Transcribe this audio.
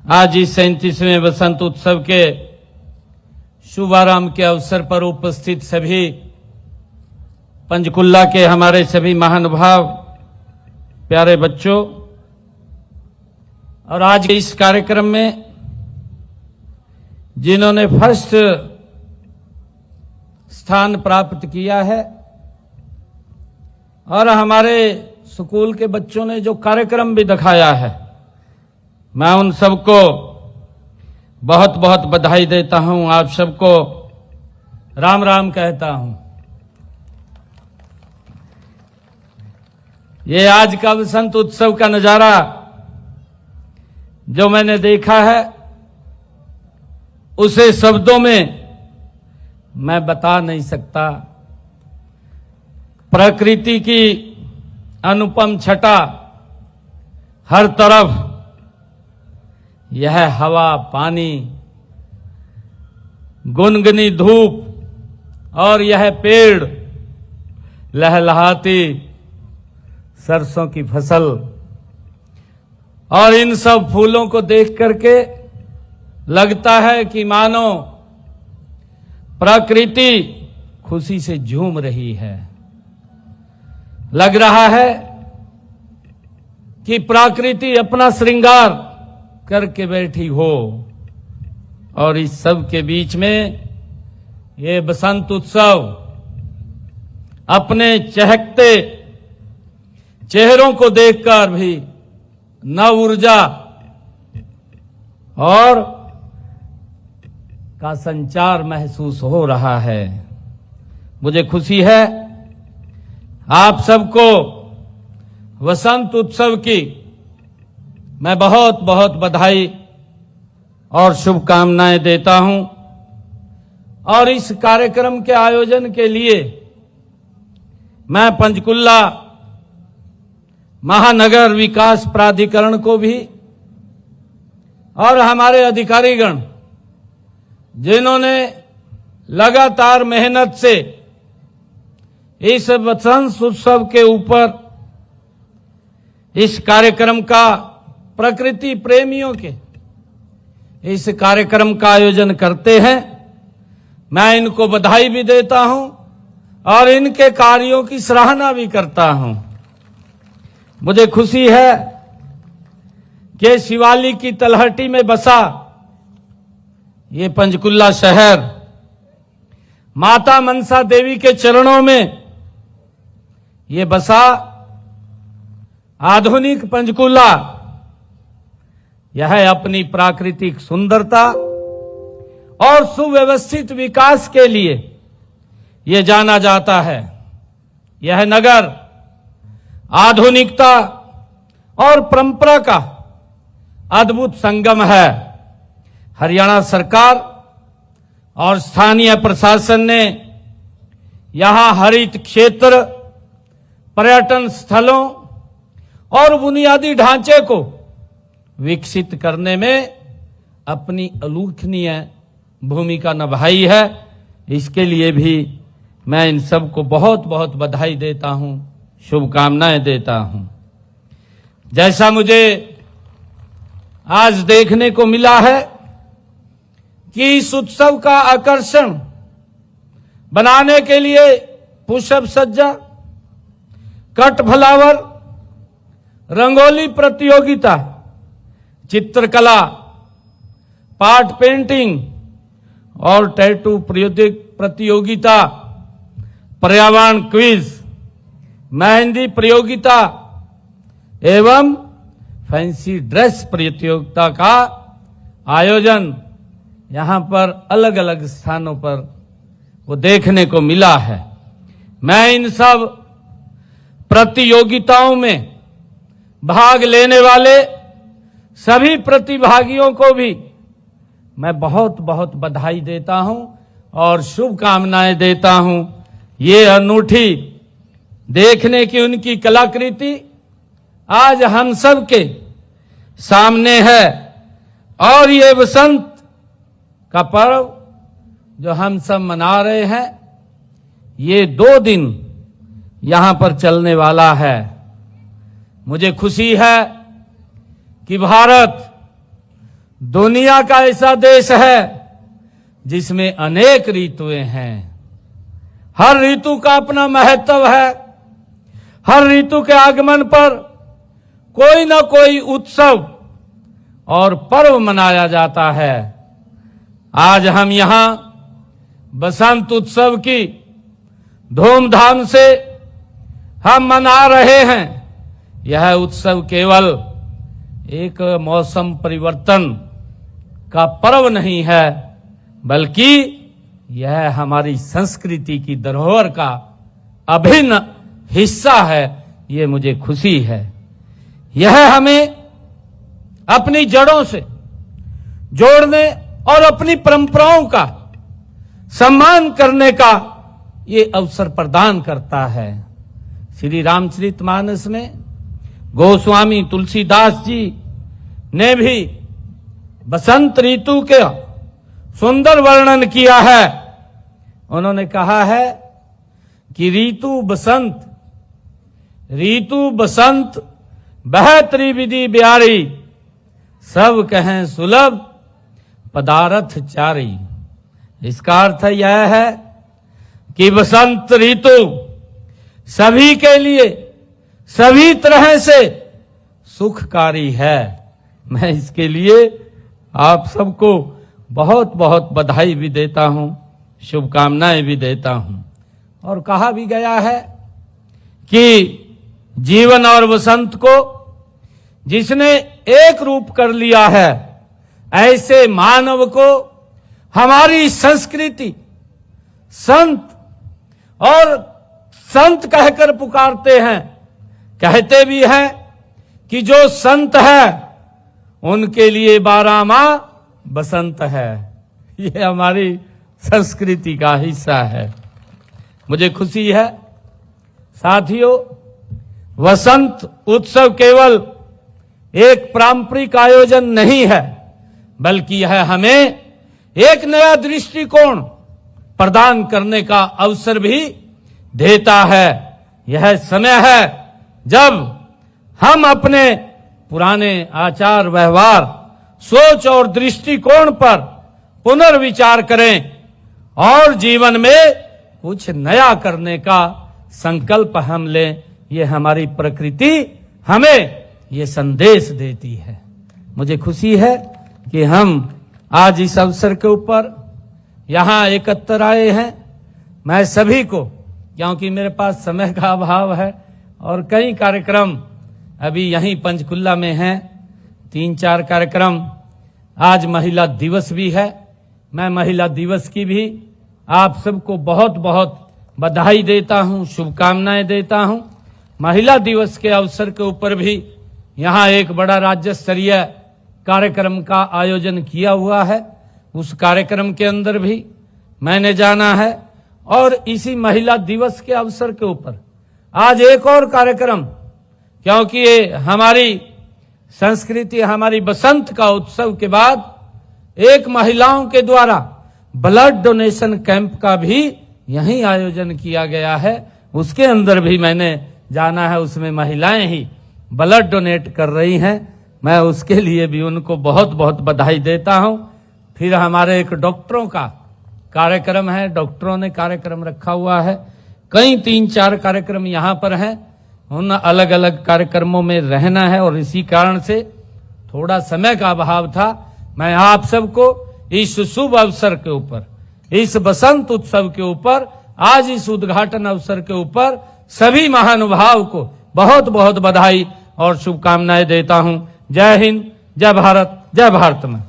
आज इस 37वें बसंत उत्सव के शुभारंभ के अवसर पर उपस्थित सभी पंचकुला के हमारे सभी महानुभाव, प्यारे बच्चों, और आज के इस कार्यक्रम में जिन्होंने फर्स्ट स्थान प्राप्त किया है और हमारे स्कूल के बच्चों ने जो कार्यक्रम भी दिखाया है, मैं उन सबको बहुत बहुत बधाई देता हूं। आप सबको राम राम कहता हूं। ये आज का बसंत उत्सव का नजारा जो मैंने देखा है, उसे शब्दों में मैं बता नहीं सकता। प्रकृति की अनुपम छटा हर तरफ, यह हवा, पानी, गुनगुनी धूप और यह पेड़, लहलहाती सरसों की फसल, और इन सब फूलों को देख करके लगता है कि मानो प्रकृति खुशी से झूम रही है। लग रहा है कि प्रकृति अपना श्रृंगार करके बैठी हो, और इस सब के बीच में ये बसंत उत्सव अपने चहकते चेहरों को देखकर भी नव ऊर्जा और का संचार महसूस हो रहा है। मुझे खुशी है आप सबको वसंत उत्सव की मैं बहुत बहुत बधाई और शुभकामनाएं देता हूं। और इस कार्यक्रम के आयोजन के लिए मैं पंचकुला महानगर विकास प्राधिकरण को भी और हमारे अधिकारीगण जिन्होंने लगातार मेहनत से इस बसंत उत्सव के ऊपर इस कार्यक्रम का, प्रकृति प्रेमियों के इस कार्यक्रम का आयोजन करते हैं, मैं इनको बधाई भी देता हूं और इनके कार्यों की सराहना भी करता हूं। मुझे खुशी है कि शिवालिक की तलहटी में बसा ये पंचकुला शहर माता मनसा देवी के चरणों में ये बसा आधुनिक पंचकुला, यह अपनी प्राकृतिक सुंदरता और सुव्यवस्थित विकास के लिए यह जाना जाता है। यह नगर आधुनिकता और परंपरा का अद्भुत संगम है। हरियाणा सरकार और स्थानीय प्रशासन ने यहां हरित क्षेत्र, पर्यटन स्थलों और बुनियादी ढांचे को विकसित करने में अपनी उल्लेखनीय भूमिका निभाई है। इसके लिए भी मैं इन सबको बहुत बहुत बधाई देता हूं, शुभकामनाएं देता हूं। जैसा मुझे आज देखने को मिला है कि इस उत्सव का आकर्षण बनाने के लिए पुष्प सज्जा, कट फ्लावर, रंगोली प्रतियोगिता, चित्रकला, पाट पेंटिंग और टैटू प्रतियोगिता, पर्यावरण क्विज, मेहंदी प्रतियोगिता एवं फैंसी ड्रेस प्रतियोगिता का आयोजन यहां पर अलग अलग स्थानों पर वो देखने को मिला है। मैं इन सब प्रतियोगिताओं में भाग लेने वाले सभी प्रतिभागियों को भी मैं बहुत बहुत बधाई देता हूं और शुभकामनाएं देता हूं। ये अनूठी देखने की उनकी कलाकृति आज हम सब के सामने है, और ये बसंत का पर्व जो हम सब मना रहे हैं, ये 2 दिन यहां पर चलने वाला है। मुझे खुशी है कि भारत दुनिया का ऐसा देश है जिसमें अनेक ऋतुएं हैं। हर ऋतु का अपना महत्व है। हर ऋतु के आगमन पर कोई न कोई उत्सव और पर्व मनाया जाता है। आज हम यहां बसंत उत्सव की धूमधाम से हम मना रहे हैं। यह उत्सव केवल एक मौसम परिवर्तन का पर्व नहीं है, बल्कि यह हमारी संस्कृति की धरोहर का अभिन्न हिस्सा है। ये मुझे खुशी है। यह हमें अपनी जड़ों से जोड़ने और अपनी परंपराओं का सम्मान करने का ये अवसर प्रदान करता है। श्री रामचरितमानस में गोस्वामी तुलसीदास जी ने भी बसंत ऋतु के सुंदर वर्णन किया है। उन्होंने कहा है कि ऋतु बसंत बह त्रिविधि ब्यारी, सब कहें सुलभ पदारथ चारी। इसका अर्थ यह है कि बसंत ऋतु सभी के लिए सभी तरह से सुखकारी है। मैं इसके लिए आप सबको बहुत बहुत बधाई भी देता हूं, शुभकामनाएं भी देता हूं। और कहा भी गया है कि जीवन और वसंत को जिसने एक रूप कर लिया है, ऐसे मानव को हमारी संस्कृति संत कहकर पुकारते हैं। कहते भी हैं कि जो संत है उनके लिए 12 माह बसंत है। ये हमारी संस्कृति का हिस्सा है। मुझे खुशी है साथियों, वसंत उत्सव केवल एक पारंपरिक आयोजन नहीं है, बल्कि यह हमें एक नया दृष्टिकोण प्रदान करने का अवसर भी देता है। यह समय है जब हम अपने पुराने आचार व्यवहार, सोच और दृष्टिकोण पर पुनर्विचार करें और जीवन में कुछ नया करने का संकल्प हम लें। ये हमारी प्रकृति हमें ये संदेश देती है। मुझे खुशी है कि हम आज इस अवसर के ऊपर यहाँ एकत्र आए हैं। मैं सभी को, क्योंकि मेरे पास समय का अभाव है और कई कार्यक्रम अभी यहीं पंचकुला में हैं, 3-4 कार्यक्रम, आज महिला दिवस भी है। मैं महिला दिवस की भी आप सबको बहुत बहुत बधाई देता हूं, शुभकामनाएं देता हूं। महिला दिवस के अवसर के ऊपर भी यहाँ एक बड़ा राज्य स्तरीय कार्यक्रम का आयोजन किया हुआ है। उस कार्यक्रम के अंदर भी मैंने जाना है और इसी महिला दिवस के अवसर के ऊपर आज एक और कार्यक्रम, क्योंकि ये हमारी संस्कृति, हमारी बसंत का उत्सव के बाद एक महिलाओं के द्वारा ब्लड डोनेशन कैंप का भी यहीं आयोजन किया गया है। उसके अंदर भी मैंने जाना है। उसमें महिलाएं ही ब्लड डोनेट कर रही हैं। मैं उसके लिए भी उनको बहुत बहुत बधाई देता हूं। फिर हमारे एक डॉक्टरों का कार्यक्रम है, डॉक्टरों ने कार्यक्रम रखा हुआ है। कई 3-4 कार्यक्रम यहाँ पर हैं। उन अलग अलग कार्यक्रमों में रहना है और इसी कारण से थोड़ा समय का अभाव था। मैं आप सबको इस शुभ अवसर के ऊपर, इस बसंत उत्सव के ऊपर, आज इस उद्घाटन अवसर के ऊपर सभी महानुभाव को बहुत बहुत बधाई और शुभकामनाएं देता हूं। जय हिंद, जय भारत, जय भारत मां।